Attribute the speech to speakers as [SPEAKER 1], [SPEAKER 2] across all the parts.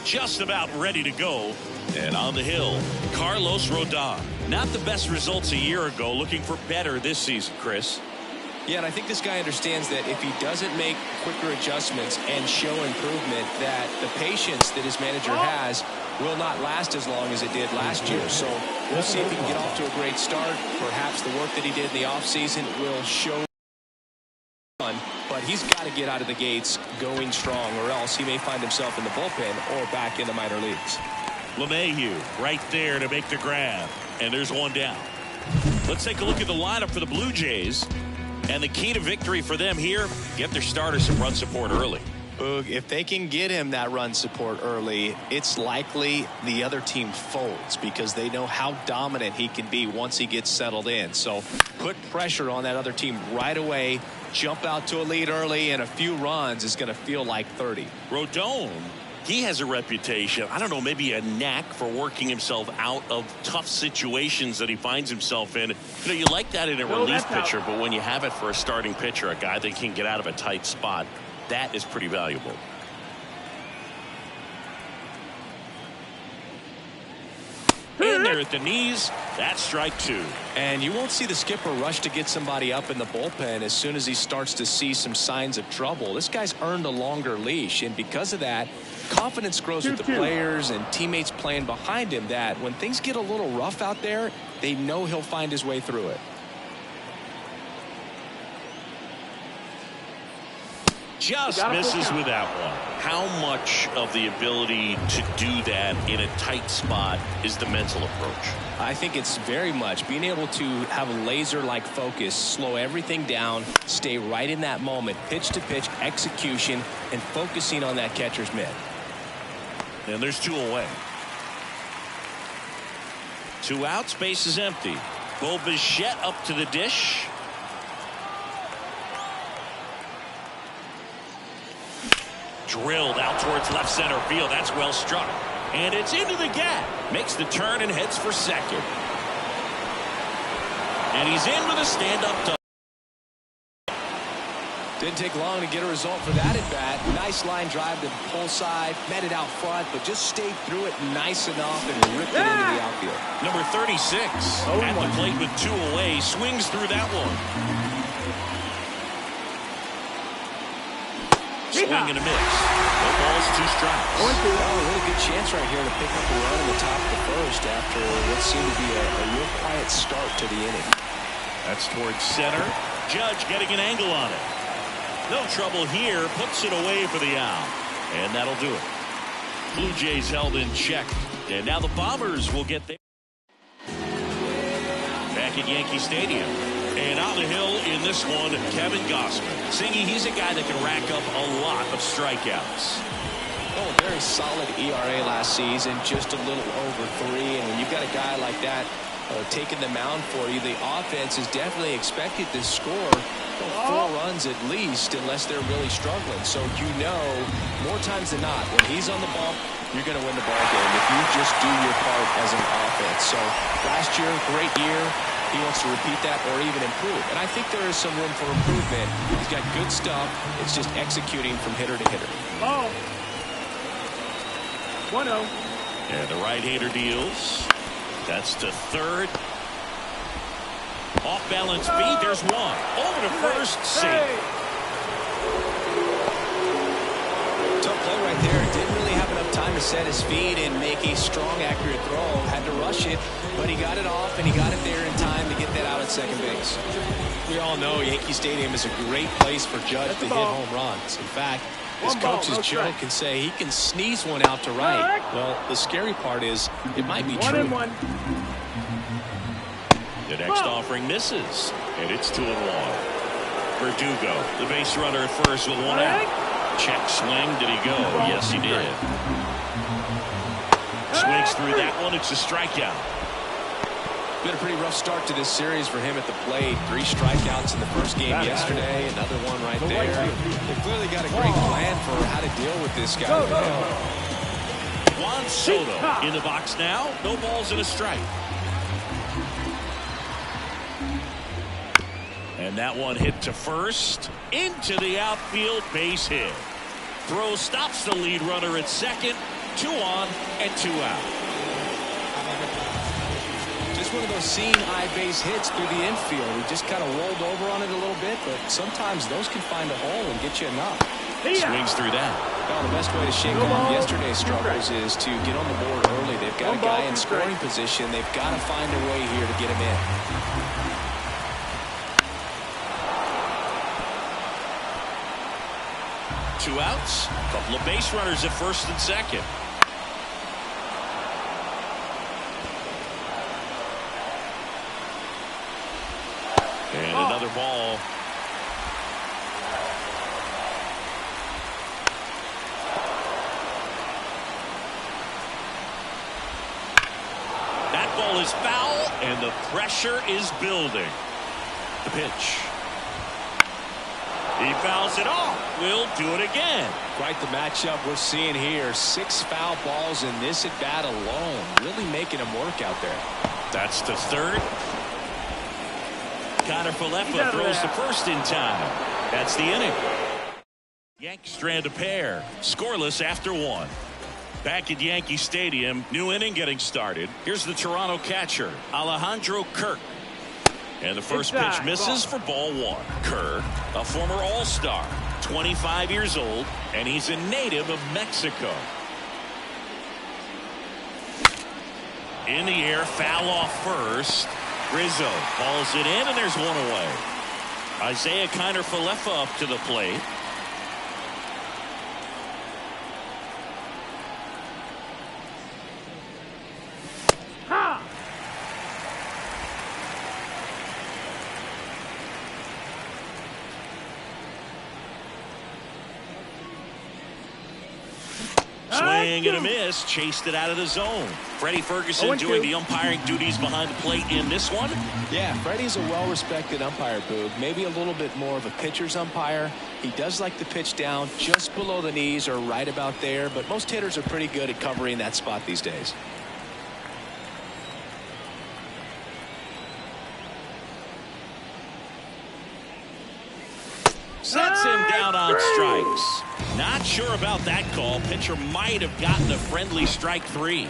[SPEAKER 1] just about ready to go. And on the hill, Carlos Rodon. Not the best results a year ago, looking for better this season, Chris.
[SPEAKER 2] Yeah, and I think this guy understands that if he doesn't make quicker adjustments and show improvement, that the patience that his manager has will not last as long as it did last year. So we'll see if he can get off to a great start. Perhaps the work that he did in the offseason will show. But he's got to get out of the gates going strong, or else he may find himself in the bullpen or back in the minor leagues.
[SPEAKER 1] LeMahieu right there to make the grab. And there's one down. Let's take a look at the lineup for the Blue Jays. And the key to victory for them here, get their starter some run support early.
[SPEAKER 2] Boog, if they can get him that run support early, it's likely the other team folds because they know how dominant he can be once he gets settled in. So put pressure on that other team right away. Jump out to a lead early, and a few runs is going to feel like 30.
[SPEAKER 1] Rodon, he has a reputation, I don't know, maybe a knack for working himself out of tough situations that he finds himself in. You know, you like that in a relief pitcher, but when you have it for a starting pitcher, a guy that can get out of a tight spot, that is pretty valuable. In there at the knees, that's strike two.
[SPEAKER 2] And you won't see the skipper rush to get somebody up in the bullpen as soon as he starts to see some signs of trouble. This guy's earned a longer leash, and because of that, confidence grows with the players and teammates playing behind him, that when things get a little rough out there, they know he'll find his way through it.
[SPEAKER 1] Just misses with that one. How much of the ability to do that in a tight spot is the mental approach?
[SPEAKER 2] I think it's very much being able to have a laser-like focus, slow everything down, stay right in that moment, pitch-to-pitch execution, and focusing on that catcher's mitt.
[SPEAKER 1] And there's two away. 2 outs, base is empty. Bo Bichette up to the dish. Drilled out towards left center field. That's well struck. And it's into the gap. Makes the turn and heads for second. And he's in with a stand-up double.
[SPEAKER 2] Didn't take long to get a result for that at bat. Nice line drive to the pull side. Met it out front, but just stayed through it nice enough and ripped it into the outfield.
[SPEAKER 1] Number 36 at the plate with 2 away. Swings through that one. Swing and a miss. No balls, 2 strikes.
[SPEAKER 2] Oh, a really good chance right here to pick up a run in the top of the first after what seemed to be a real quiet start to the inning.
[SPEAKER 1] That's towards center. Judge getting an angle on it. No trouble here. Puts it away for the out. And that'll do it. Blue Jays held in check. And now the Bombers will get there. Back at Yankee Stadium. And on the hill in this one, Kevin Gausman. Singy, he's a guy that can rack up a lot of strikeouts.
[SPEAKER 2] Oh, very solid ERA last season, just a little over 3. And when you've got a guy like that taking the mound for you, the offense is definitely expected to score 4 runs at least, unless they're really struggling. So you know, more times than not, when he's on the bump, you're going to win the ball game if you just do your part as an offense. So last year, great year. He wants to repeat that or even improve. And I think there is some room for improvement. He's got good stuff. It's just executing from hitter to hitter.
[SPEAKER 3] 1-0.
[SPEAKER 1] And the right-hander deals. That's to third. Off balance feed. There's one. Over to first. Safe.
[SPEAKER 2] Tough play right there. Didn't really have enough time to set his feet and make a strong, accurate throw. Had to rush it, but he got it off, and he got it there in time to get that out at second base. We all know Yankee Stadium is a great place for Judge to hit home runs. In fact, his coach's Joe can say he can sneeze one out to right. Well, the scary part is it might be true.
[SPEAKER 3] 1-1.
[SPEAKER 1] The next offering misses, and it's 2-1. Verdugo, the base runner at first with 1 out. Check swing. Did he go? Yes, he did. Swings through that one. It's a strikeout.
[SPEAKER 2] Been a pretty rough start to this series for him at the plate. 3 strikeouts in the first game yesterday. Another one right there. They've clearly got a great plan for how to deal with this guy.
[SPEAKER 1] Juan Soto in the box now. No balls and a strike. And that one hit to first. Into the outfield, base hit. Throw stops the lead runner at second. 2 on and 2 out.
[SPEAKER 2] Just one of those seeing eye base hits through the infield. He just kind of rolled over on it a little bit, but sometimes those can find a hole and get you enough.
[SPEAKER 1] Swings through that.
[SPEAKER 2] Well, the best way to shake off yesterday's struggles is to get on the board early. They've got a guy in scoring position. They've got to find a way here to get him in.
[SPEAKER 1] Two outs, a couple of base runners at first and second. And another ball. That ball is foul, and the pressure is building. The pitch. He fouls it off. We'll do it again.
[SPEAKER 2] Quite the matchup we're seeing here. 6 foul balls in this at-bat alone. Really making him work out there.
[SPEAKER 1] That's the third. Connor Falefa throws the first in time. That's the inning. Yankees strand a pair. Scoreless after 1. Back at Yankee Stadium, new inning getting started. Here's the Toronto catcher, Alejandro Kirk. And the first pitch misses for ball 1. Kerr, a former All-Star, 25 years old, and he's a native of Mexico. In the air, foul off first. Rizzo calls it in, and there's one away. Isaiah Kiner Falefa up to the plate. Swing and a miss, chased it out of the zone. Freddie Ferguson doing the umpiring duties behind the plate in this one.
[SPEAKER 2] Yeah, Freddie's a well-respected umpire, Boog. Maybe a little bit more of a pitcher's umpire. He does like the pitch down just below the knees or right about there, but most hitters are pretty good at covering that spot these days.
[SPEAKER 1] Sets him down on strikes. Not sure about that call. Pitcher might have gotten a friendly strike 3.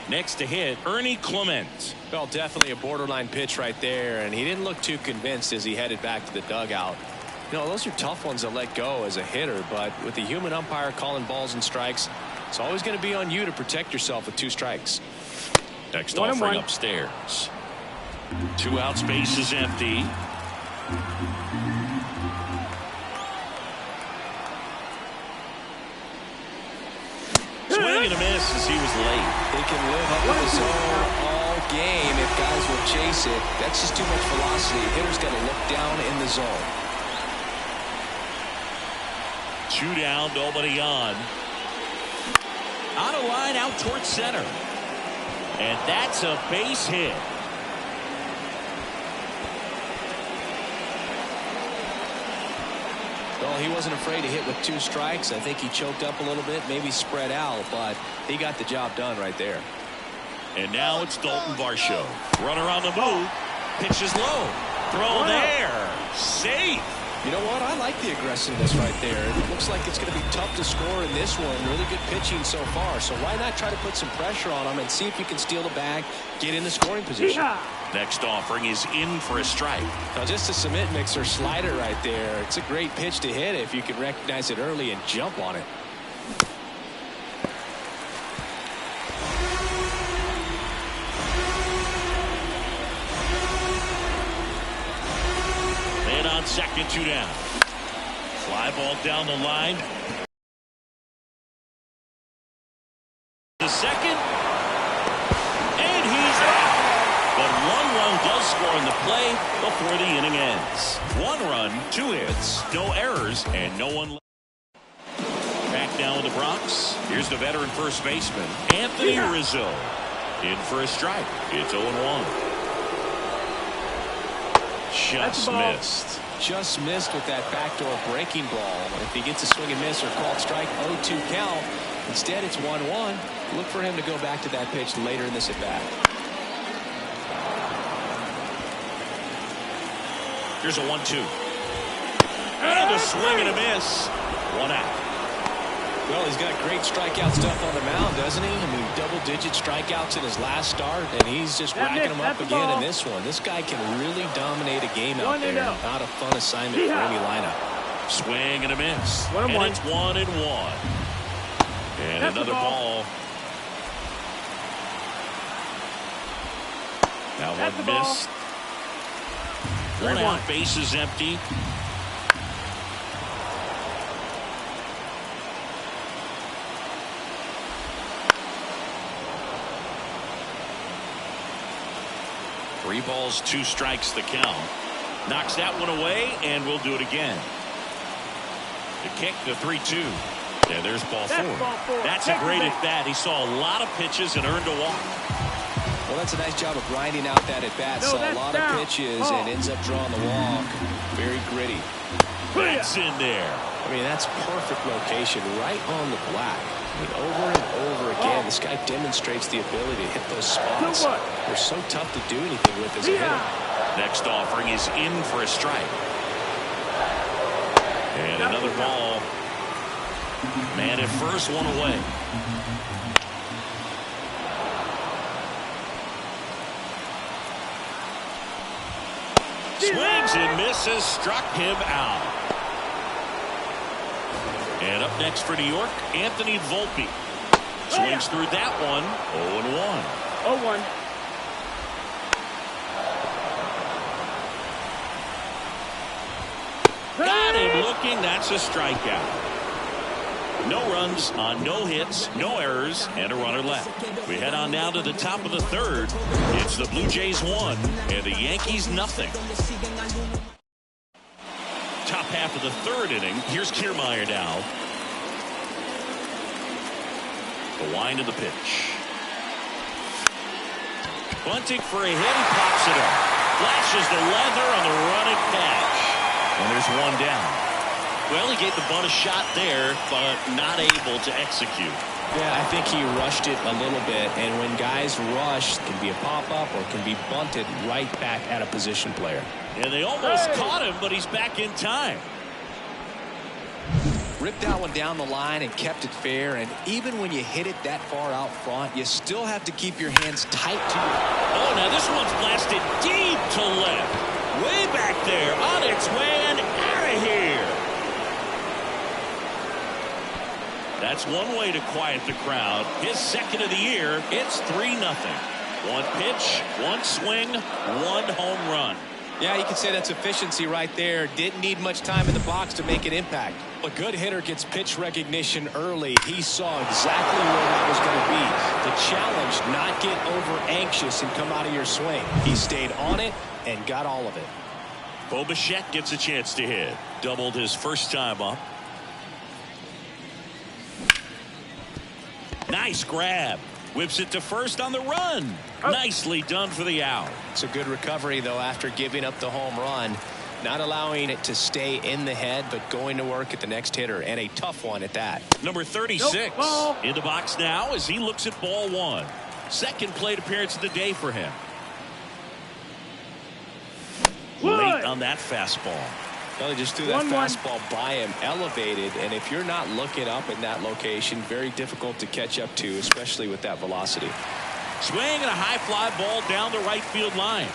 [SPEAKER 1] Next to hit, Ernie Clement.
[SPEAKER 2] Well, definitely a borderline pitch right there, and he didn't look too convinced as he headed back to the dugout. You know, those are tough ones to let go as a hitter, but with the human umpire calling balls and strikes, it's always going to be on you to protect yourself with 2 strikes.
[SPEAKER 1] Next offering upstairs. 2 outs, base is empty. Swing and a miss as he was late.
[SPEAKER 2] They can live up in the zone all game if guys will chase it. That's just too much velocity. Hitters got to look down in the zone.
[SPEAKER 1] 2 down, nobody on. On a line out towards center. And that's a base hit.
[SPEAKER 2] Well, he wasn't afraid to hit with 2 strikes. I think he choked up a little bit, maybe spread out, but he got the job done right there.
[SPEAKER 1] And now it's Dalton Varsho. Runner on the move. Pitches low. Throw there. Safe.
[SPEAKER 2] You know what? I like the aggressiveness right there. It looks like it's going to be tough to score in this one. Really good pitching so far. So why not try to put some pressure on him and see if you can steal the bag, get in the scoring position.
[SPEAKER 1] Next offering is in for a strike.
[SPEAKER 2] Now just a cement mixer slider right there. It's a great pitch to hit if you can recognize it early and jump on it.
[SPEAKER 1] Man on second, 2 down. Fly ball down the line. The second. And he's out. But 1 run does score in the play before the inning ends. 1 run, 2 hits, no errors, and no one left. Back now in the Bronx. Here's the veteran first baseman, Anthony Rizzo. In for a strike. It's 0-1. Just missed.
[SPEAKER 2] Just missed with that backdoor breaking ball. If he gets a swing and miss or called strike, 0-2 count. Instead, it's 1-1. Look for him to go back to that pitch later in this at-bat.
[SPEAKER 1] Here's a 1-2. And a swing and a miss. 1 out.
[SPEAKER 2] Well, he's got great strikeout stuff on the mound, doesn't he? I mean, double-digit strikeouts in his last start, and he's just racking them up again in this one. This guy can really dominate a game out there. Not a fun assignment for any lineup.
[SPEAKER 1] Swing and a miss. And it's 1-1. And another ball. Now one missed. One out, base is empty. Three balls, 2 strikes the count. Knocks that one away, and we'll do it again. The kick, the 3-2. And there's ball 4. That's a great at-bat. He saw a lot of pitches and earned a walk.
[SPEAKER 2] Well, that's a nice job of grinding out that at-bat. Saw a lot of pitches and ends up drawing the walk. Very gritty.
[SPEAKER 1] That's in there.
[SPEAKER 2] I mean, that's perfect location, right on the black. I mean, over and over again, this guy demonstrates the ability to hit those spots. They're so tough to do anything with as a hitter.
[SPEAKER 1] Next offering is in for a strike. And another ball. Man at first, one away. Swings and misses, struck him out. And up next for New York, Anthony Volpe. Swings through that one, 0-1.
[SPEAKER 3] 0-1.
[SPEAKER 1] Got him looking, that's a strikeout. No runs on no hits, no errors, and a runner left. We head on now to the top of the third. It's the Blue Jays 1 and the Yankees nothing. Top half of the third inning. Here's Kiermaier now. The wind of the pitch. Bunting for a hit. He pops it up. Flashes the leather on the running catch. And there's one down. Well, he gave the bunt a shot there, but not able to execute.
[SPEAKER 2] Yeah, I think he rushed it a little bit, and when guys rush, it can be a pop-up or it can be bunted right back at a position player.
[SPEAKER 1] And they almost caught him, but he's back in time.
[SPEAKER 2] Ripped that one down the line and kept it fair, and even when you hit it that far out front, you still have to keep your hands tight to your...
[SPEAKER 1] Oh, now this one's blasted deep to left. Way back there, on its way and out of here. That's one way to quiet the crowd. His second of the year. It's 3-0. One pitch, one swing, one home run.
[SPEAKER 2] Yeah, you can say that's efficiency right there. Didn't need much time in the box to make an impact. A good hitter gets pitch recognition early. He saw exactly where that was going to be. The challenge, not get over anxious and come out of your swing. He stayed on it and got all of it.
[SPEAKER 1] Bo Bichette gets a chance to hit. Doubled his first time up. Nice grab. Whips it to first on the run. Nicely done for the out.
[SPEAKER 2] It's a good recovery, though, after giving up the home run. Not allowing it to stay in the head, but going to work at the next hitter, and a tough one at that.
[SPEAKER 1] Number 36 in the box now as he looks at ball 1. Second plate appearance of the day for him. Late on that fastball.
[SPEAKER 2] Well, he just threw that fastball by him, elevated, and if you're not looking up in that location, very difficult to catch up to, especially with that velocity.
[SPEAKER 1] Swing and a high fly ball down the right field line.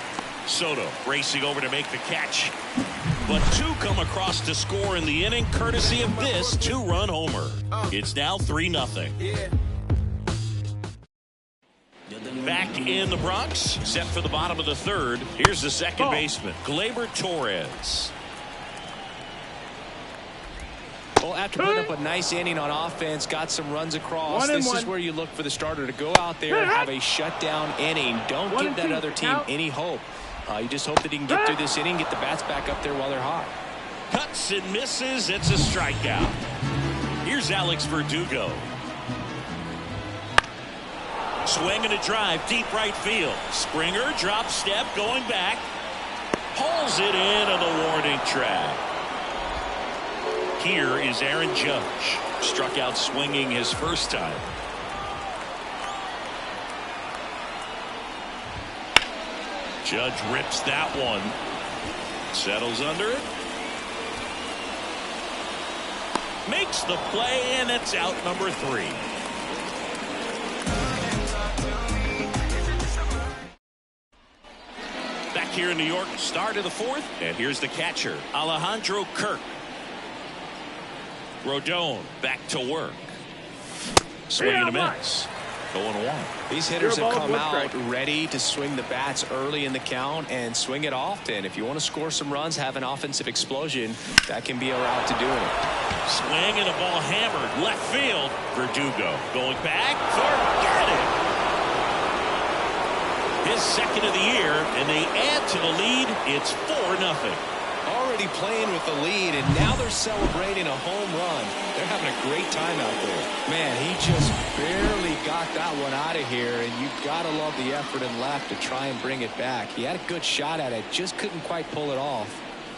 [SPEAKER 1] Soto racing over to make the catch. But 2 come across to score in the inning, courtesy of this 2-run homer. It's now 3-0. Back in the Bronx, set for the bottom of the third. Here's the second baseman, Gleyber Torres.
[SPEAKER 2] Well, after putting up a nice inning on offense, got some runs across, this is where you look for the starter to go out there and have a shutdown inning. Don't give that other team any hope. You just hope that he can get through this inning, get the bats back up there while they're hot.
[SPEAKER 1] Cuts and misses. It's a strikeout. Here's Alex Verdugo. Swing and a drive, deep right field. Springer, drop step, going back. Pulls it in on the warning track. Here is Aaron Judge. Struck out swinging his first time. Judge rips that one. Settles under it. makes the play, and it's out number 3. Back here in New York, start of the 4th, and here's the catcher, Alejandro Kirk. Rodon back to work. Swing and a miss. 0-1.
[SPEAKER 2] These hitters have come out ready to swing the bats early in the count and swing it often. If you want to score some runs, have an offensive explosion, that can be a route to doing it.
[SPEAKER 1] Swing and a ball hammered left field. Verdugo going back. Forget it. His second of the year, and they add to the lead. It's 4-0.
[SPEAKER 2] Already playing with the lead, and now they're celebrating a home run. They're having a great time out there. Man, he just barely got that one out of here, and you've got to love the effort in left to try and bring it back. He had a good shot at it, just couldn't quite pull it off.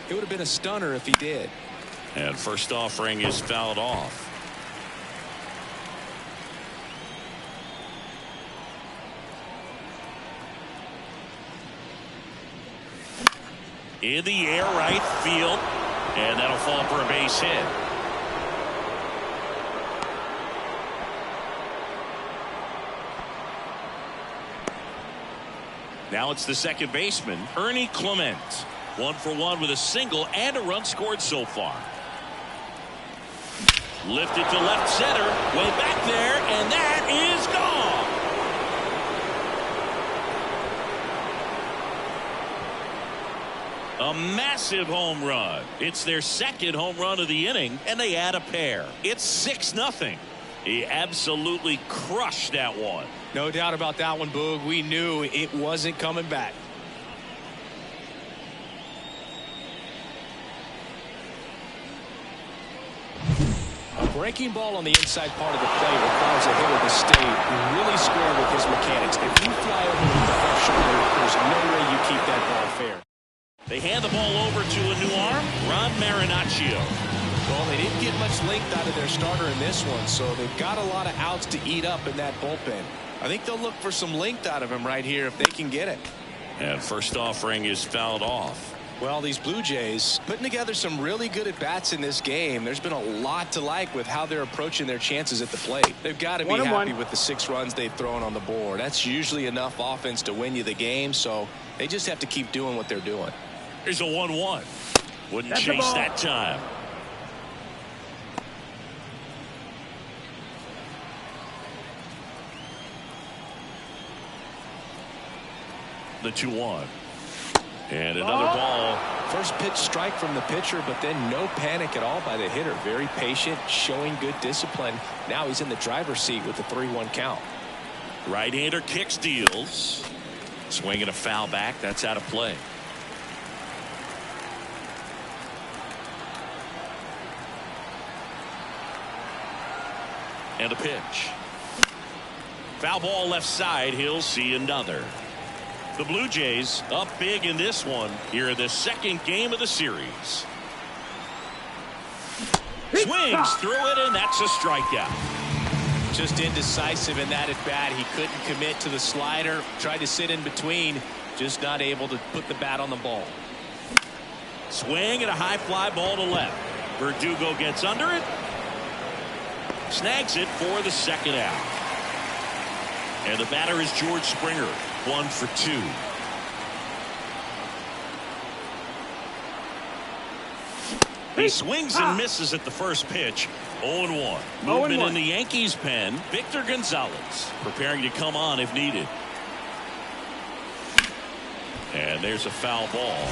[SPEAKER 2] It would have been a stunner if he did.
[SPEAKER 1] And first offering is fouled off. In the air, right field, and that'll fall for a base hit. Now it's the second baseman, Ernie Clement. 1 for 1 with a single and a run scored so far. Lifted to left center, way back there, and that is gone. A massive home run. It's their second home run of the inning, and they add a pair. It's 6-0. He absolutely crushed that one.
[SPEAKER 2] No doubt about that one, Boog. We knew it wasn't coming back. A breaking ball on the inside part of the plate requires a hitter to stay really square with his mechanics. If you fly over with the left shoulder, there's no way you keep that ball fair.
[SPEAKER 1] They hand the ball over to a new arm, Ron Marinaccio.
[SPEAKER 2] Well, they didn't get much length out of their starter in this one, so they've got a lot of outs to eat up in that bullpen. I think they'll look for some length out of him right here if they can get it.
[SPEAKER 1] And first offering is fouled off.
[SPEAKER 2] Well, these Blue Jays putting together some really good at-bats in this game. There's been a lot to like with how they're approaching their chances at the plate. They've got to be happy with the 6 runs they've thrown on the board. That's usually enough offense to win you the game, so they just have to keep doing what they're doing.
[SPEAKER 1] Here's a 1-1. Wouldn't chase that time. The 2-1. And another ball.
[SPEAKER 2] First pitch strike from the pitcher, but then no panic at all by the hitter. Very patient, showing good discipline. Now he's in the driver's seat with the 3-1 count.
[SPEAKER 1] Right-hander kicks, deals. Swinging a foul back. That's out of play. And a pitch. Foul ball left side. He'll see another. The Blue Jays up big in this one here in the second game of the series. Swings through it, and that's a strikeout.
[SPEAKER 2] Just indecisive in that at bat. He couldn't commit to the slider. Tried to sit in between. Just not able to put the bat on the ball.
[SPEAKER 1] Swing and a high fly ball to left. Verdugo gets under it. Snags it for the second out. And the batter is George Springer. 1 for 2. He swings and misses at the first pitch. 0-1. Movement in the Yankees pen. Victor Gonzalez preparing to come on if needed. And there's a foul ball.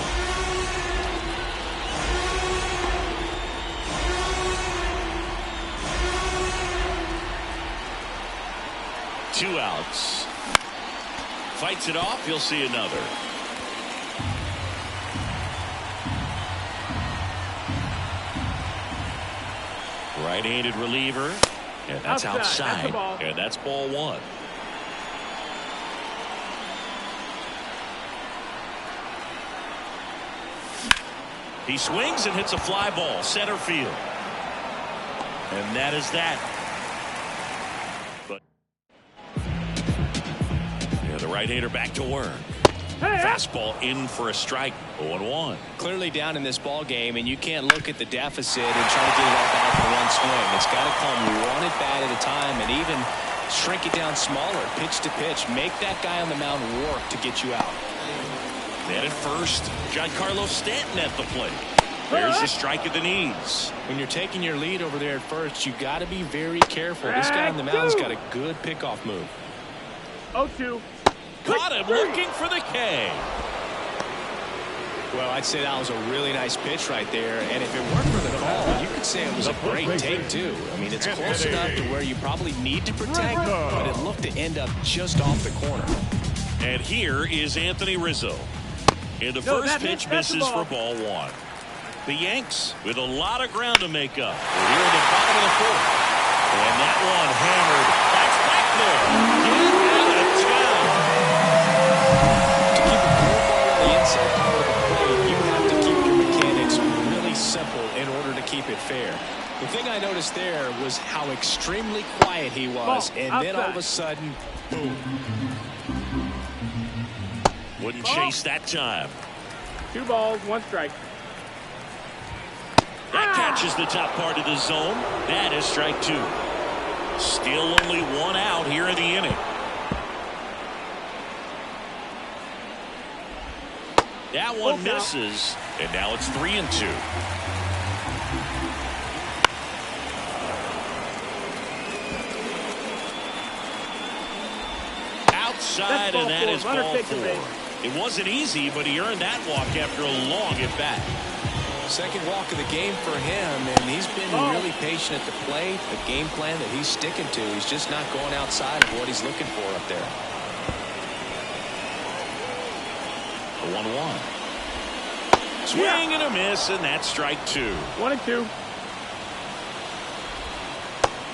[SPEAKER 1] Two outs. Fights it off. You'll see another. Right-handed reliever. And that's outside. And that's ball 1. He swings and hits a fly ball. Center field. And that is that. But the right-hander back to work. Fastball in for a strike. 0-1.
[SPEAKER 2] Clearly down in this ball game, and you can't look at the deficit and try to get it all back for one swing. It's got to come one at bat at a time, and even shrink it down smaller, pitch to pitch. Make that guy on the mound work to get you out.
[SPEAKER 1] Then at first, Giancarlo Stanton at the plate. There's the strike at the knees.
[SPEAKER 2] When you're taking your lead over there at first, you got to be very careful. This guy on the mound's got a good pickoff move.
[SPEAKER 3] 0-2.
[SPEAKER 1] Caught him looking for the K.
[SPEAKER 2] Well, I'd say that was a really nice pitch right there, and if it weren't for the call, you could say it was a great take too. I mean, it's close enough to where you probably need to protect, but it looked to end up just off the corner.
[SPEAKER 1] And here is Anthony Rizzo. And the first pitch misses for ball one. The Yanks with a lot of ground to make up. We're here in the bottom of the fourth. And that one hammered. That's back there. Get out of town.
[SPEAKER 2] To keep a curveball on the inside part of the plate, you have to keep your mechanics really simple in order to keep it fair. The thing I noticed there was how extremely quiet he was, and then all of a sudden, boom.
[SPEAKER 1] Wouldn't chase that time.
[SPEAKER 3] 2 balls, 1 strike.
[SPEAKER 1] That catches the top part of the zone. That is strike 2. Still only 1 out here in the inning. That one misses, and now it's 3-2. Outside, and that is ball 4. It wasn't easy, but he earned that walk after a long at-bat.
[SPEAKER 2] Second walk of the game for him, and he's been really patient at the plate. The game plan that he's sticking to, he's just not going outside of what he's looking for up there.
[SPEAKER 1] The 1-1. Swing and a miss, and that's strike 2.
[SPEAKER 3] 1-2.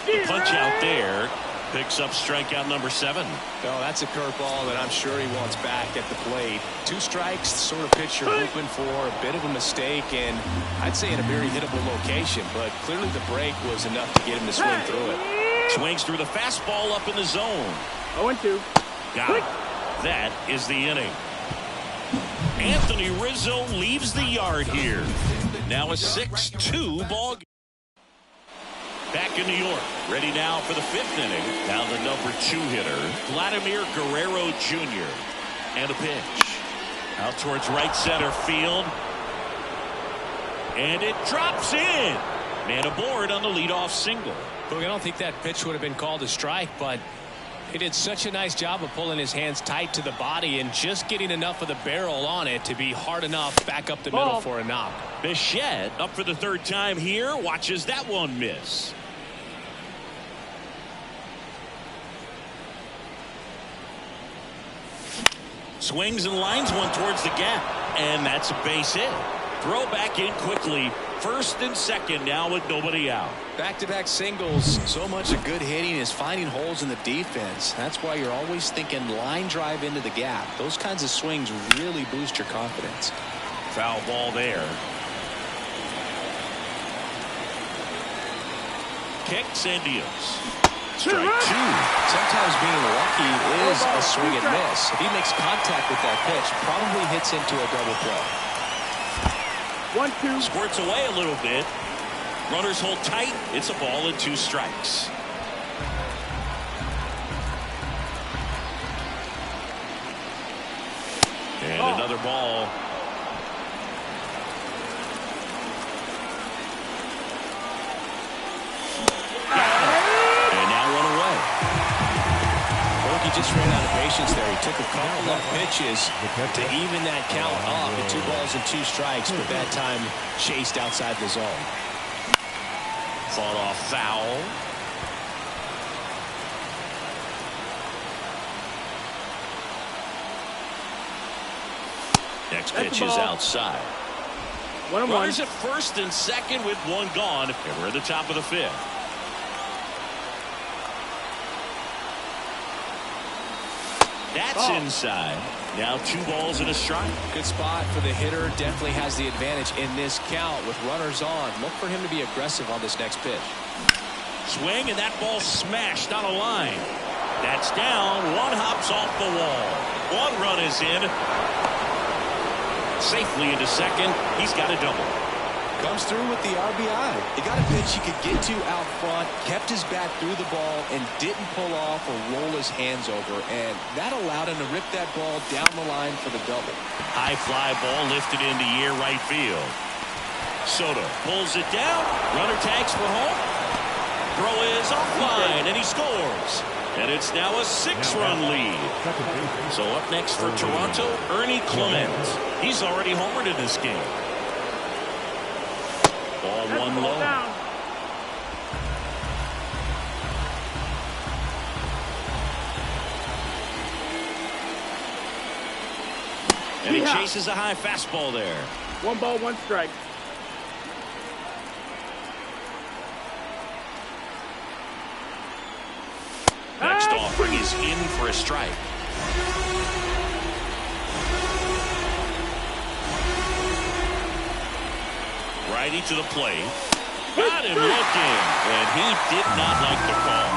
[SPEAKER 1] The punch out there picks up strikeout number 7.
[SPEAKER 2] Oh, that's a curveball that I'm sure he wants back at the plate. 2 strikes, the sort of pitch you're hoping for. A bit of a mistake, and I'd say in a very hittable location, but clearly the break was enough to get him to swing through it.
[SPEAKER 1] Swings through the fastball up in the zone.
[SPEAKER 3] 0-2.
[SPEAKER 1] Got it. That is the inning. Anthony Rizzo leaves the yard here. Now a 6-2 ball game. Back in New York, ready now for the 5th inning. Now the number 2 hitter, Vladimir Guerrero Jr. And a pitch. Out towards right center field. And it drops in. Man aboard on the leadoff single.
[SPEAKER 2] Look, I don't think that pitch would have been called a strike, but he did such a nice job of pulling his hands tight to the body and just getting enough of the barrel on it to be hard enough back up the middle for a knock.
[SPEAKER 1] Bichette up for the 3rd time here. Watches that one miss. Swings and lines one towards the gap. And that's a base hit. Throw back in quickly. 1st and 2nd now with nobody out.
[SPEAKER 2] Back-to-back singles. So much of good hitting is finding holes in the defense. That's why you're always thinking line drive into the gap. Those kinds of swings really boost your confidence.
[SPEAKER 1] Foul ball there. Kicks and deals. Strike 2.
[SPEAKER 2] Sometimes being lucky is a swing and miss. If he makes contact with that pitch, probably hits into a double play.
[SPEAKER 3] 1-2.
[SPEAKER 1] Squirts away a little bit. Runners hold tight. It's a ball and 2 strikes. And another ball.
[SPEAKER 2] He just ran out of patience there. He took a couple of pitches to even that count up to 2 balls and 2 strikes, but that time chased outside the zone.
[SPEAKER 1] Fought off foul. Next pitch is outside. Runners at 1st and 2nd with 1 gone, and we're at the top of the 5th. That's inside. Now 2 balls and a strike.
[SPEAKER 2] Good spot for the hitter. Definitely has the advantage in this count with runners on. Look for him to be aggressive on this next pitch.
[SPEAKER 1] Swing, and that ball smashed on a line. That's down. One hops off the wall. One run is in. Safely into second. He's got a double.
[SPEAKER 2] Comes through with the RBI. He got a pitch he could get to out front, kept his back through the ball, and didn't pull off or roll his hands over. And that allowed him to rip that ball down the line for the double.
[SPEAKER 1] High fly ball lifted into near right field. Soto pulls it down. Runner tags for home. Throw is offline, and he scores. And it's now a 6-run lead. So up next for Toronto, Ernie Clement. He's already homered in this game. Ball one low. And he chases a high fastball there.
[SPEAKER 3] 1 ball, 1 strike.
[SPEAKER 1] Next offering is in for a strike. Righty to the plate. Got him looking, and he did not like the call.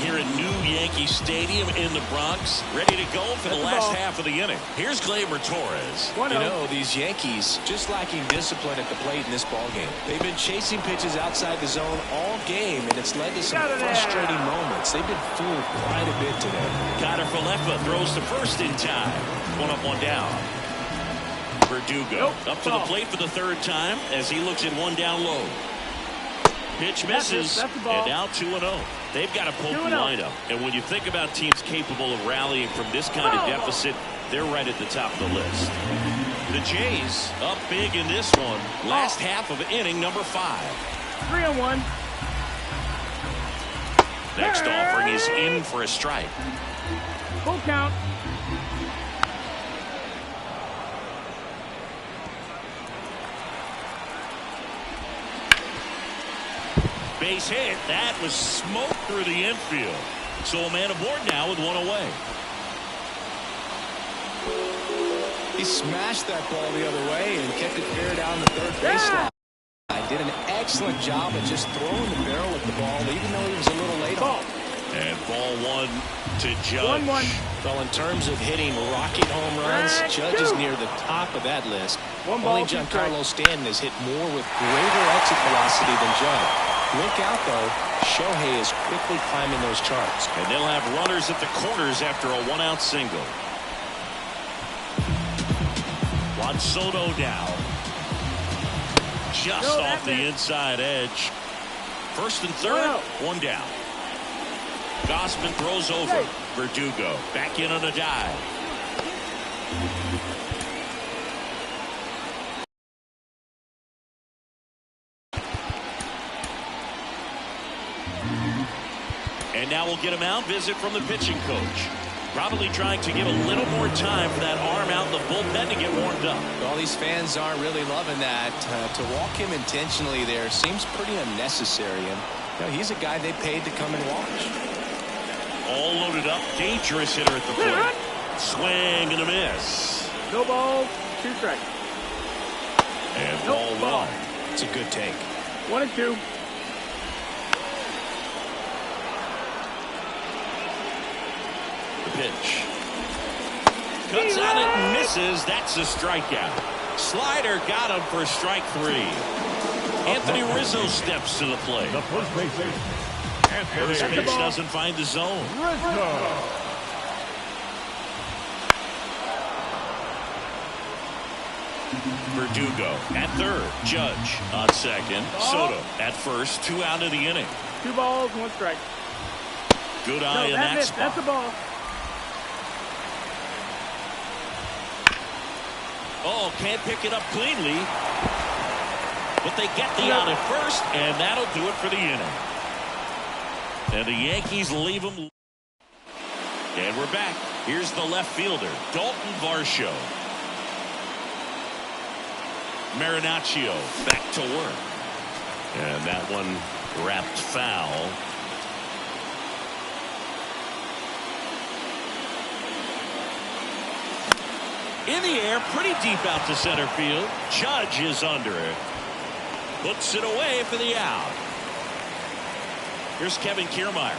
[SPEAKER 1] Here at New Yankee Stadium in the Bronx, ready to go for the last half of the inning. Here's Gleyber Torres.
[SPEAKER 2] You know, these Yankees just lacking discipline at the plate in this ballgame. They've been chasing pitches outside the zone all game, and it's led to some frustrating moments. They've been fooled quite a bit today.
[SPEAKER 1] Connor Falefa throws to first in time. 1 up, 1 down. Verdugo up to the plate for the 3rd time as he looks in 1 down low. Pitch misses, and now 2-0. They've got a potent lineup, and when you think about teams capable of rallying from this kind of deficit, they're right at the top of the list. The Jays up big in this one. Last half of inning number 5.
[SPEAKER 3] 3-1.
[SPEAKER 1] Next offering is in for a strike.
[SPEAKER 3] Full count.
[SPEAKER 1] Base hit. That was smoked through the infield. So a man aboard now with 1 away.
[SPEAKER 2] He smashed that ball the other way and kept it fair down the 3rd baseline. Did an excellent job of just throwing the barrel at the ball, even though he was a little late on.
[SPEAKER 1] And ball 1 to Judge.
[SPEAKER 3] 1-1.
[SPEAKER 2] Well, in terms of hitting rocket home runs, Judge is near the top of that list. Only Giancarlo Stanton has hit more with greater exit velocity than Judge. Look out, though. Shohei is quickly climbing those charts.
[SPEAKER 1] And they'll have runners at the corners after a 1-out single. Juan Soto down. Just off the inside edge. 1st and 3rd, 1 down. Gossman throws over. Verdugo back in on a dive. And now we'll get a mound visit from the pitching coach. Probably trying to give a little more time for that arm out in the bullpen to get warmed up.
[SPEAKER 2] Well, these fans aren't really loving that. To walk him intentionally there seems pretty unnecessary. And you know, he's a guy they paid to come and watch.
[SPEAKER 1] All loaded up. Dangerous hitter at the plate. Swing and a miss.
[SPEAKER 3] No balls, 2 strikes.
[SPEAKER 1] And ball 1.
[SPEAKER 2] It's a good take.
[SPEAKER 3] 1-2.
[SPEAKER 1] Pitch. Cuts on it and misses. That's a strikeout. Slider got him for strike 3. Anthony Rizzo steps to the plate.
[SPEAKER 4] The first base
[SPEAKER 1] pitch doesn't find the zone. Verdugo at 3rd. Judge on 2nd. Soto at 1st. 2 out of the inning.
[SPEAKER 3] 2 balls, 1 strike.
[SPEAKER 1] Good eye in that spot.
[SPEAKER 3] That's a ball.
[SPEAKER 1] Oh, can't pick it up cleanly. But they get the out at 1st, and that'll do it for the inning. And the Yankees leave them. And we're back. Here's the left fielder, Dalton Varsho. Marinaccio back to work. And that one wrapped foul. In the air, pretty deep out to center field. Judge is under it. Puts it away for the out. Here's Kevin Kiermaier.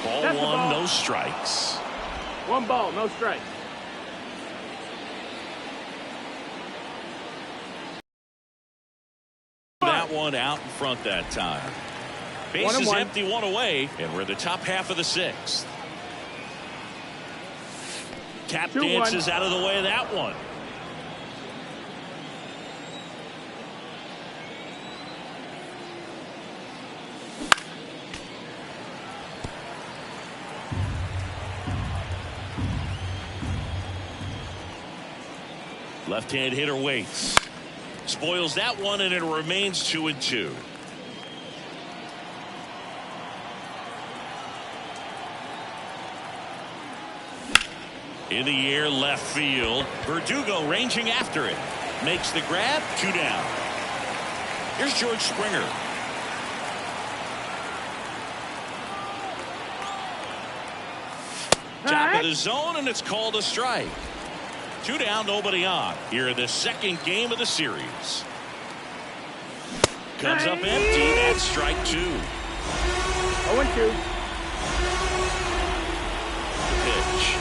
[SPEAKER 1] Ball
[SPEAKER 3] That's
[SPEAKER 1] one,
[SPEAKER 3] ball.
[SPEAKER 1] no strikes.
[SPEAKER 3] 1 ball, no strikes.
[SPEAKER 1] That one out in front that time. Bases empty, 1 away, and we're in the top half of the 6th. Tap dances out of the way of that one. Left-hand hitter waits. Spoils that one, and it remains 2-2. In the air, left field. Verdugo ranging after it. Makes the grab, 2 down. Here's George Springer. Top of the zone, and it's called a strike. 2 down, nobody on. Here in the 2nd game of the series. Comes up empty. That's strike 2.
[SPEAKER 3] 0-2.
[SPEAKER 1] Pitch.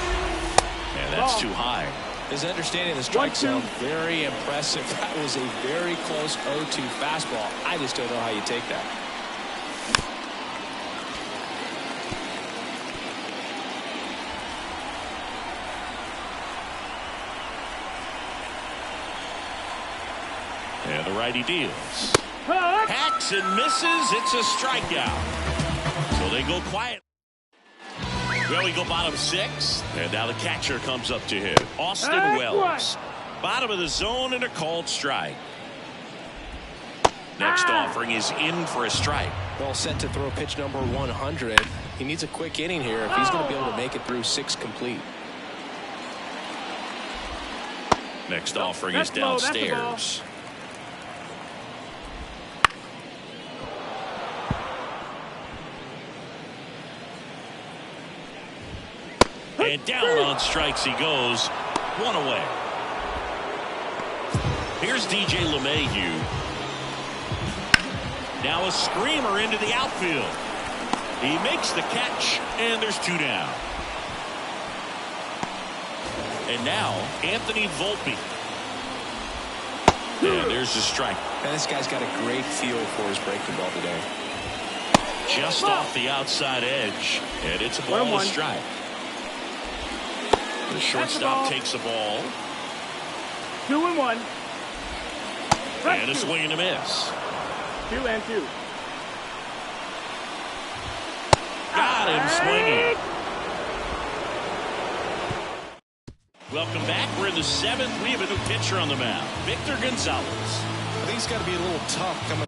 [SPEAKER 1] And that's too high.
[SPEAKER 2] His understanding of the strike zone, very impressive. That was a very close 0-2 fastball. I just don't know how you take that.
[SPEAKER 1] And the righty deals. Hacks and misses. It's a strikeout. So they go quiet. Well, we go bottom 6. And now the catcher comes up to hit. Austin Wells. Bottom of the zone and a called strike. Next offering is in for a strike.
[SPEAKER 2] Well, set to throw pitch number 100. He needs a quick inning here if he's going to be able to make it through 6 complete.
[SPEAKER 1] Next offering is downstairs. And down on strikes he goes. 1 away. Here's DJ LeMahieu. Now a screamer into the outfield. He makes the catch, and there's 2 down. And now Anthony Volpe. And there's the strike.
[SPEAKER 2] And this guy's got a great feel for his breaking ball today.
[SPEAKER 1] Just off the outside edge, and it's a ball and a strike. The shortstop takes the ball.
[SPEAKER 3] 2-1.
[SPEAKER 1] And a swing and a miss.
[SPEAKER 3] 2-2.
[SPEAKER 1] Got him swinging. Welcome back. We're in the 7th. We have a new pitcher on the mound, Victor Gonzalez.
[SPEAKER 2] I think it's got to be a little tough coming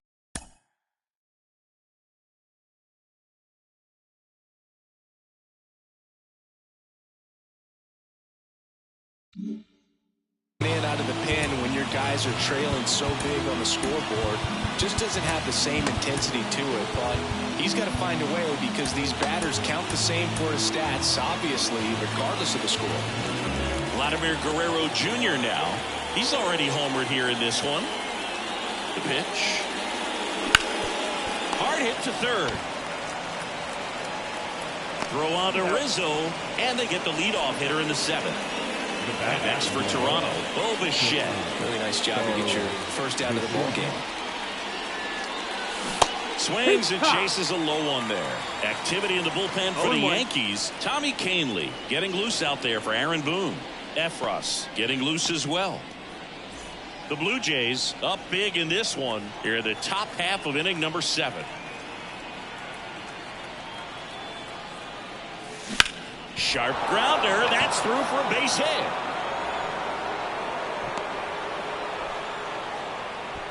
[SPEAKER 2] in out of the pen when your guys are trailing so big on the scoreboard. Just doesn't have the same intensity to it, but he's got to find a way because these batters count the same for his stats, obviously, regardless of the score.
[SPEAKER 1] Vladimir Guerrero Jr. now. He's already homered here in this one. The pitch. Hard hit to third. Throw on to Rizzo, and they get the leadoff hitter in the 7th. And that's for Toronto. Bichette.
[SPEAKER 2] Really nice job to get your first out of the ball game.
[SPEAKER 1] Swings and chases a low one there. Activity in the bullpen for the Yankees. Tommy Kahnle getting loose out there for Aaron Boone. Efros getting loose as well. The Blue Jays up big in this one here in the top half of inning number 7. Sharp grounder. That's through for a base hit.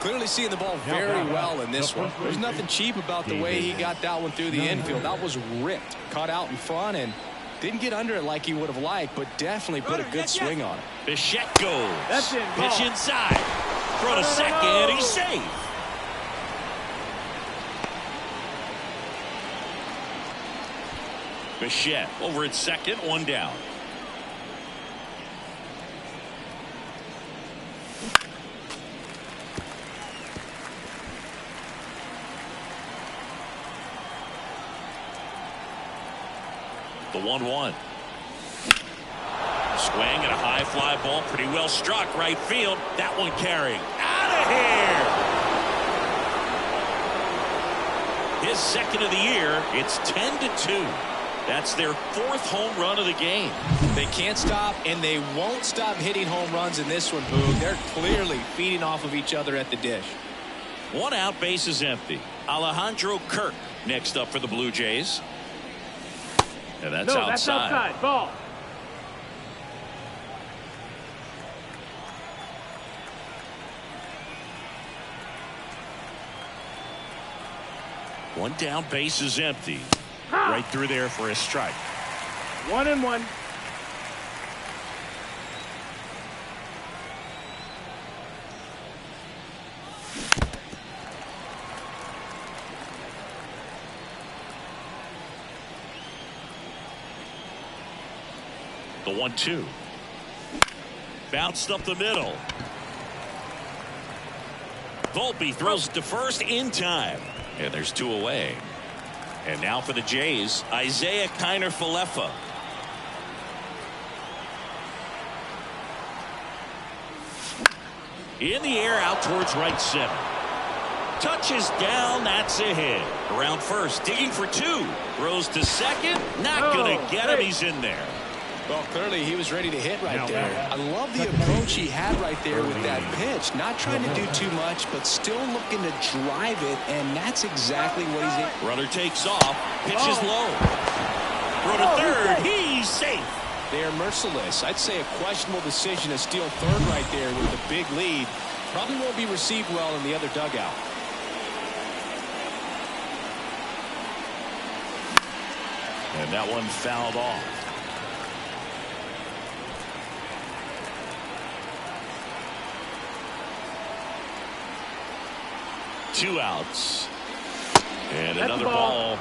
[SPEAKER 2] Clearly seeing the ball very well in this one. There's nothing cheap about the way he got that one through the infield. That was ripped. Caught out in front and didn't get under it like he would have liked, but definitely put a good swing on it.
[SPEAKER 1] Bichette goes. Pitch inside. Throw to second. He's safe. Bichette over at second. 1 down. The 1-1. Swing and a high fly ball, pretty well struck right field. That one carrying out of here. His second of the year. It's 10-2. That's their fourth home run of the game.
[SPEAKER 2] They can't stop, and they won't stop hitting home runs in this one, Boog. They're clearly feeding off of each other at the dish.
[SPEAKER 1] 1 out, base is empty. Alejandro Kirk next up for the Blue Jays. And that's outside.
[SPEAKER 3] That's outside. Ball.
[SPEAKER 1] One down, base is empty. Right through there for a strike.
[SPEAKER 3] 1-1.
[SPEAKER 1] The 1-2. Bounced up the middle. Volpe throws it to first in time. And there's 2 away. And now for the Jays, Isaiah Kiner-Falefa. In the air out towards right center. Touches down, that's a hit. Around first, digging for 2. Throws to second, not going to get him, he's in there.
[SPEAKER 2] Well, clearly he was ready to hit right there. I love the approach he had right there with that pitch. Not trying to do too much, but still looking to drive it, and that's exactly what he's in.
[SPEAKER 1] Runner takes off, pitches low. Throw to third, he's safe.
[SPEAKER 2] They are merciless. I'd say a questionable decision to steal third right there with a big lead. Probably won't be received well in the other dugout.
[SPEAKER 1] And that one fouled off. Two outs. And
[SPEAKER 3] That's
[SPEAKER 1] another ball.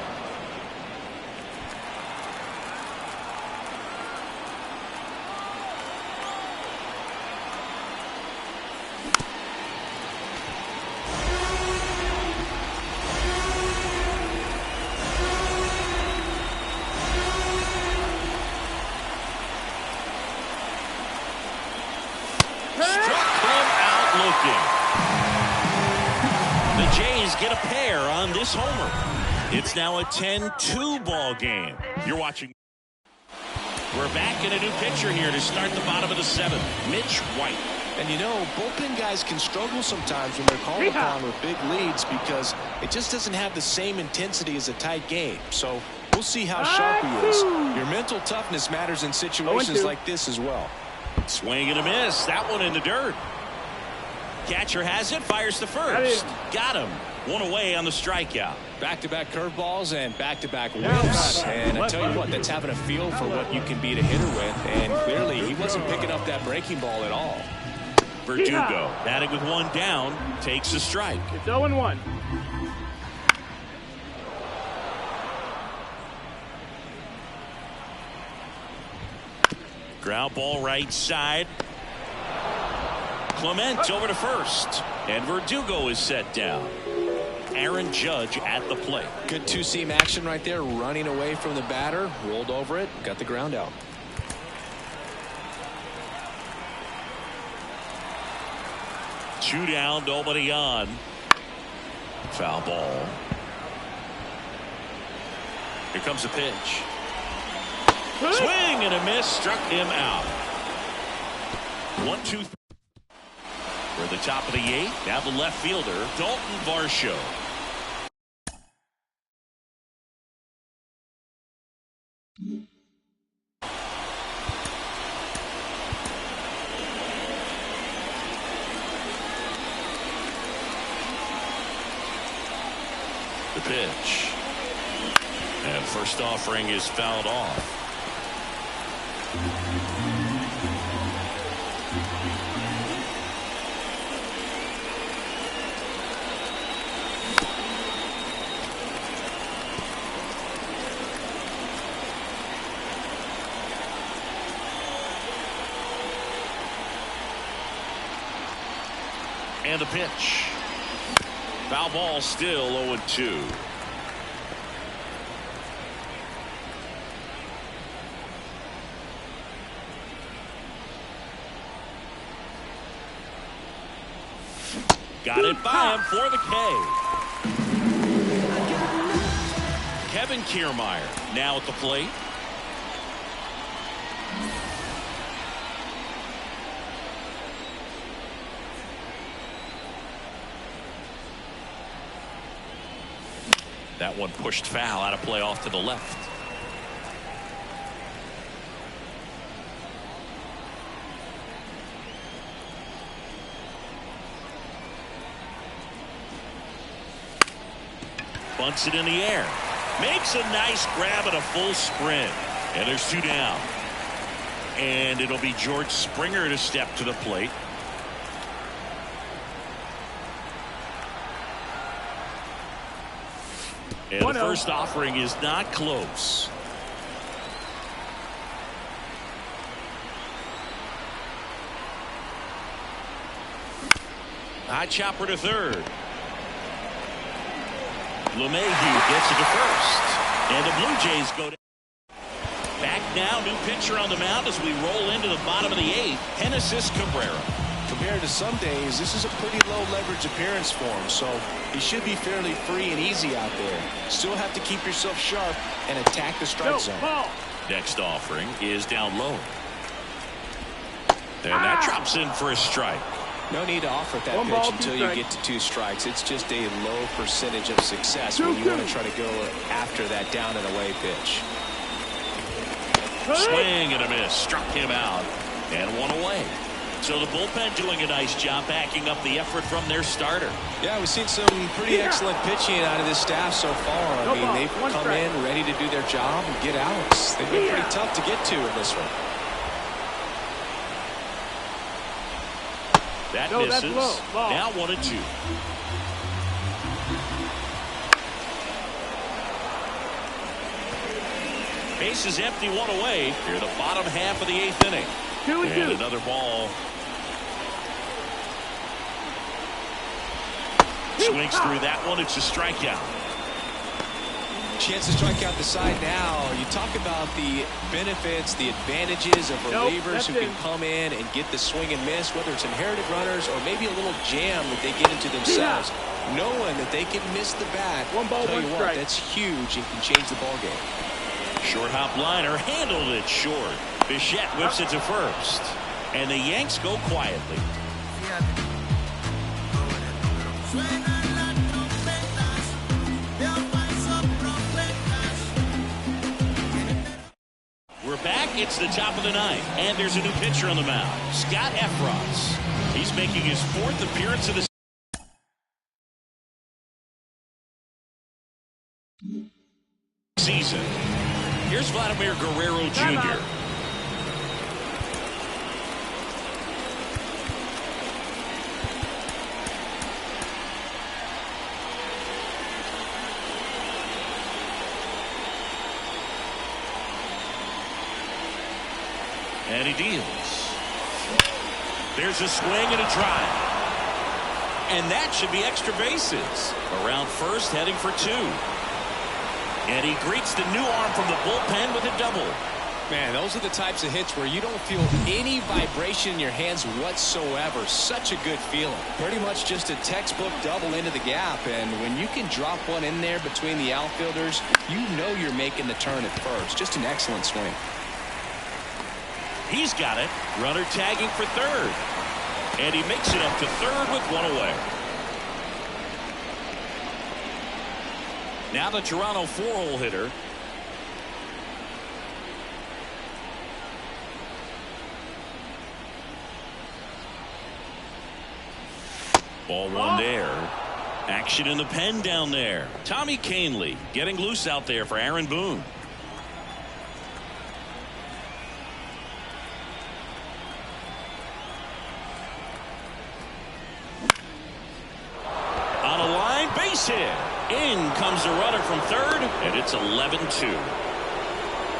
[SPEAKER 1] Get a pair on this homer. It's now a 10-2 ball game. You're watching. We're back in a new pitcher here to start the bottom of the 7th. Mitch White.
[SPEAKER 2] And you know, bullpen guys can struggle sometimes when they're called upon with big leads because it just doesn't have the same intensity as a tight game. So we'll see how sharp he is. Your mental toughness matters in situations like this as well.
[SPEAKER 1] Swing and a miss. That one in the dirt. Catcher has it, fires to first. Got him. One away on the strikeout.
[SPEAKER 2] Back-to-back curveballs and back-to-back whiffs. And I tell you what, that's having a feel for what you can beat a hitter with. And clearly, he wasn't picking up that breaking ball at all.
[SPEAKER 1] Verdugo, batting with one down, takes a strike.
[SPEAKER 3] It's 0-1.
[SPEAKER 1] Ground ball right side. Clement over to first. And Verdugo is set down. Aaron Judge at the plate.
[SPEAKER 2] Good two-seam action right there, running away from the batter, rolled over it, got the ground out.
[SPEAKER 1] Two down, nobody on. Foul ball. Here comes a pitch. Swing and a miss, struck him out. 1-2. For the top of the 8th, now the left fielder, Dalton Varsho. The pitch. And first offering is fouled off. And the pitch. Foul ball, still 0-2. Got it by him for the K. Kevin Kiermaier now at the plate. That one pushed foul out of play off to the left. Bunts it in the air. Makes a nice grab at a full sprint. And there's 2 down. And it'll be George Springer to step to the plate. And the first offering is not close. High chopper to third. LeMahieu gets it to first. And the Blue Jays go down. Back now, new pitcher on the mound as we roll into the bottom of the 8th. Genesis Cabrera.
[SPEAKER 2] Compared to some days, this is a pretty low leverage appearance for him, so he should be fairly free and easy out there. Still have to keep yourself sharp and attack the strike zone.
[SPEAKER 1] Next offering is down low. And that drops in for a strike.
[SPEAKER 2] No need to offer that pitch until you get to 2 strikes. It's just a low percentage of success when you want to try to go after that down and away pitch.
[SPEAKER 1] Swing and a miss. Struck him out. And 1 away. So the bullpen doing a nice job backing up the effort from their starter.
[SPEAKER 2] Yeah, we've seen some pretty excellent pitching out of this staff so far. I mean, they've come in ready to do their job and get outs. They've been pretty tough to get to in this one.
[SPEAKER 1] That misses. Now 1-2. Base is empty, 1 away. Here the bottom half of the 8th inning. 2-2. And another ball. Swings through that one. It's a strikeout.
[SPEAKER 2] Chance to strike out the side now. You talk about the benefits, the advantages of relievers who can come in and get the swing and miss, whether it's inherited runners or maybe a little jam that they get into themselves. Knowing that they can miss the bat, tell you what, that's huge and can change the ball game.
[SPEAKER 1] Short hop liner handled it short. Bichette whips it to first. And the Yanks go quietly. We're back. It's the top of the 9th. And there's a new pitcher on the mound. Scott Efros. He's making his 4th appearance of the season. Here's Vladimir Guerrero Jr. And he deals. There's a swing and a drive. And that should be extra bases. Around first, heading for 2. And he greets the new arm from the bullpen with a double.
[SPEAKER 2] Man, those are the types of hits where you don't feel any vibration in your hands whatsoever. Such a good feeling. Pretty much just a textbook double into the gap. And when you can drop one in there between the outfielders, you know you're making the turn at first. Just an excellent swing.
[SPEAKER 1] He's got it. Runner tagging for third. And he makes it up to third with 1 away. Now the Toronto 4-hole hitter. Ball 1 there. Action in the pen down there. Tommy Kahnle getting loose out there for Aaron Boone. On a line, base hit. In comes the runner from third, and it's 11-2.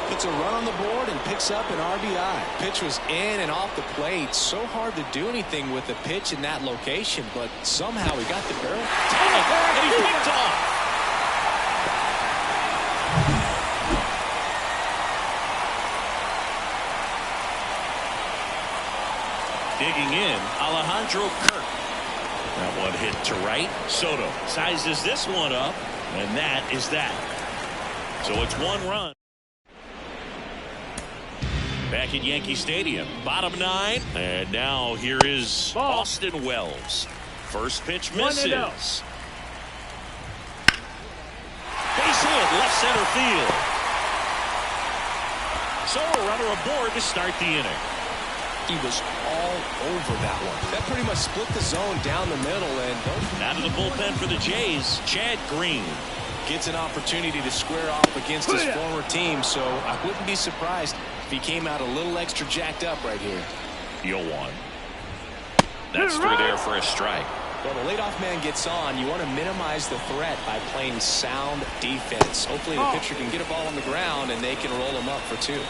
[SPEAKER 2] Puts a run on the board and picks up an RBI. Pitch was in and off the plate. So hard to do anything with the pitch in that location, but somehow he got the barrel.
[SPEAKER 1] And he picked off. Digging in, Alejandro Kirk. That one hit to right. Soto sizes this one up, and that is that. So it's 1 run. Back at Yankee Stadium, bottom 9, and now here is
[SPEAKER 3] Ball.
[SPEAKER 1] Austin Wells. First pitch
[SPEAKER 3] 1-0.
[SPEAKER 1] misses. Base hit, left center field. So a runner aboard to start the inning.
[SPEAKER 2] He was all over that one. That pretty much split the zone down the middle. And
[SPEAKER 1] out of the bullpen for the Jays, Chad Green.
[SPEAKER 2] Gets an opportunity to square off against his former team, so I wouldn't be surprised if he came out a little extra jacked up right here.
[SPEAKER 1] 0-1. That's through there for a strike.
[SPEAKER 2] Well, the leadoff man gets on. You want to minimize the threat by playing sound defense. Hopefully the pitcher can get a ball on the ground and they can roll him up for 2.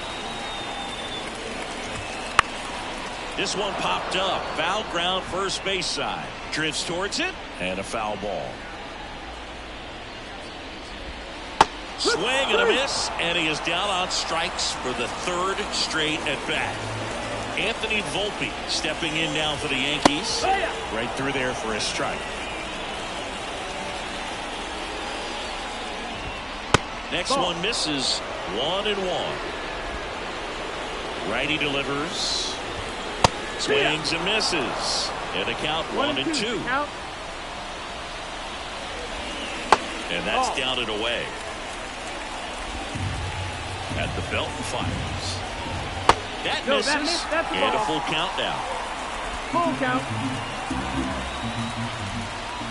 [SPEAKER 1] This one popped up. Foul ground first base side. Drifts towards it and a foul ball. Swing and a miss, and he is down on strikes for the 3rd straight at bat. Anthony Volpe stepping in now for the Yankees. Right through there for a strike. Next one misses. 1-1. Righty delivers. Swings and misses. And a count 1-2. And that's down and away. At the belt and fires. That misses.
[SPEAKER 3] That's a
[SPEAKER 1] and a
[SPEAKER 3] ball.
[SPEAKER 1] full count now.
[SPEAKER 3] Full count.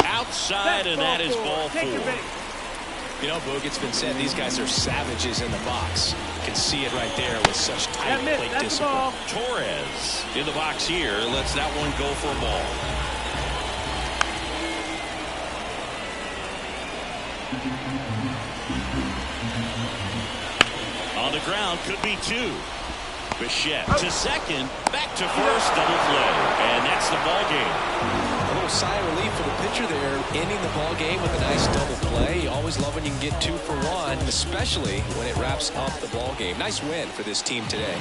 [SPEAKER 1] Outside, and that is ball 4.
[SPEAKER 2] You know, Boog, it's been said these guys are savages in the box. You can see it right there with such tight plate discipline.
[SPEAKER 1] Torres in the box here. Lets that one go for a ball. On the ground, could be 2. Bichette to second, back to first, double play, and that's the ball game.
[SPEAKER 2] A little sigh of relief for the pitcher there, ending the ball game with a nice double play. You always love when you can get 2 for 1, especially when it wraps up the ball game. Nice win for this team today.